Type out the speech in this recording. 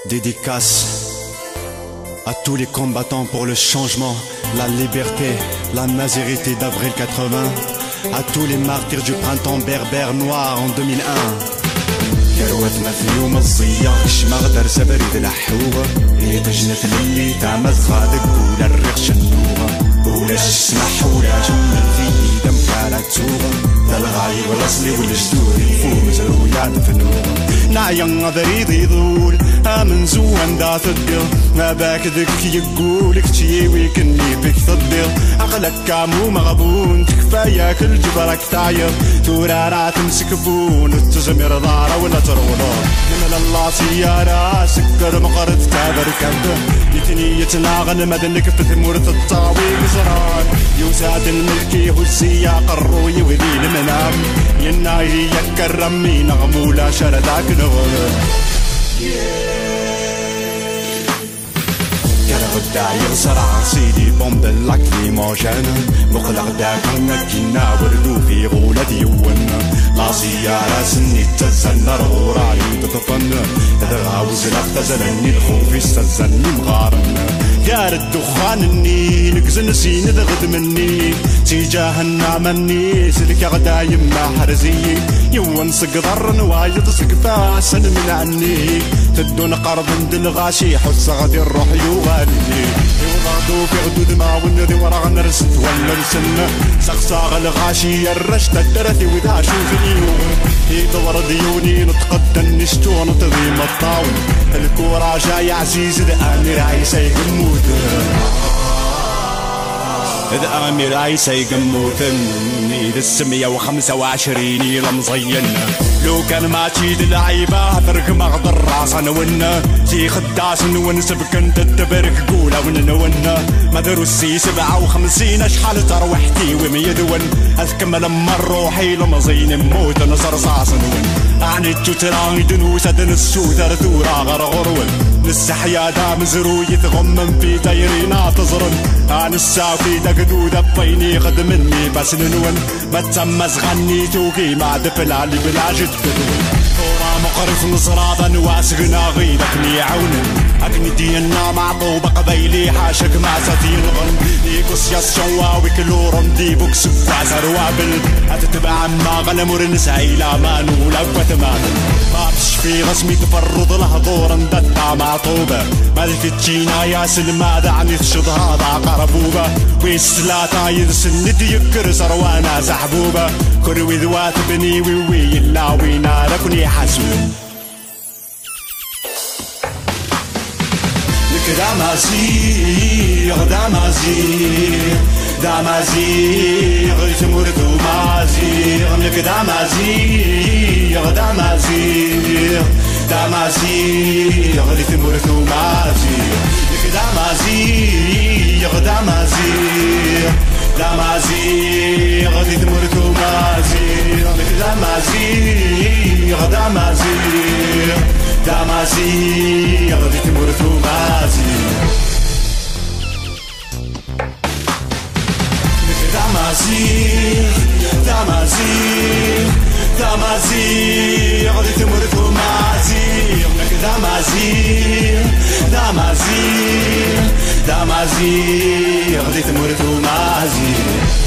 Dédicace à tous les combattants pour le changement, la liberté, la mazérité d'avril 80, à tous les martyrs du printemps berbère noir en 2001. كروتنا في يوم الصياح الشماغ درسة بريد الحوغة هي تجنة اللي تعمز غادق ولا الريق شنوغة ولا الشسمح ولا شمال في دم كالا تسوغة لا الغايب والاصلي والجدود يفوز الولاد فنوغة نعيان بريد يضول من زوان دا تدقل ما باك ذك يقولك تيوي كني بك تدقل عقلك كامو مغبون تكفايا كل جبرك تعيط تورارا تمسك بون وتزمر ضارة ولا ترولو من الله سيارة سكر مقرد تابر كنده يتني يتناغن مدنك في ثمورة الطاوي مزران يوساد الملكي هزية قرو يوذي المنام يناي يكرمي نغمولا شرداك نغمو كرغدا يغسر عصيدي بومب اللاكريموجين مقلق داك نكينا وردو في غولة يون لا سيارة سني تزن رغورا يتطفن تدغاوز لاختزلني الخوف يستزني مغارن دار الدخان الني نكزن سين دغد مني تجاهنا مني سلك غدا يما حرزي يون سقدر نوايد سقفا سن من عني تدون قرض دلغاشي حس غدي الروح يوغالي يوضادو في غدود ما ونذي ورا نرست ولا نسنة سقساغ الغاشي الرشت الدرثي وذا شوفني يدور ديوني نتقدم نشتو نتضيم الطاول الكورة جاي عزيز الامير عيسى يقموت إذا أمير عيسى يقموتني إذا 625 يلا مزين لو كان ما تشيد العيبة ترك مغضر راسنا ونا زي خداس ونسب كنت تبرك قولة وننا مدروسي 57 أشحال تروحتي وميدون أذكم لما روحي لمزين موت نصر صاص ون عني التوتران دنوسة دن السوثر ثورا غرغرون للسحيا دام زروي يتغمم في دايرينا تزرن عن الساقي دقدود بيني قد مني بس ننون ما تسمز غني توقي ما دفلالي بلا جد بدون ثورا مقرف نصراضا واسقنا غيدك نيعون أكني دينا معطوبة قبيلي حاشك ما ستينغن يقص يسشواوي كلورن دي بوكس بفاسر وابل أتتبع ما غنمر نسعيلا ما نولك وتماما ما بشفي غسمي تفرض له دورا دتا معطوبة مالك تجينا يا سلمى دعني تشض هذا قربوبة ويسلاتا يدسند يكر سروانا زحبوبة كروي ذوات بني ويوي يلاوي ناركني حسون دامازيغ دامازيغ دامازيغ يتمر دومازيغ لك دامازيغ دامازيغ دامازيغ يتمر دومازيغ لك دامازيغ دامازيغ دامازيغ يتمر دومازيغ لك دامازيغ دامازيغ دامازيغ يتمر دومازيغ دامازيغ دامازيغ دامازيغ يتمر دومازيغ لك دامازيغ دامازيغ دامازيغ يتمر دومازيغ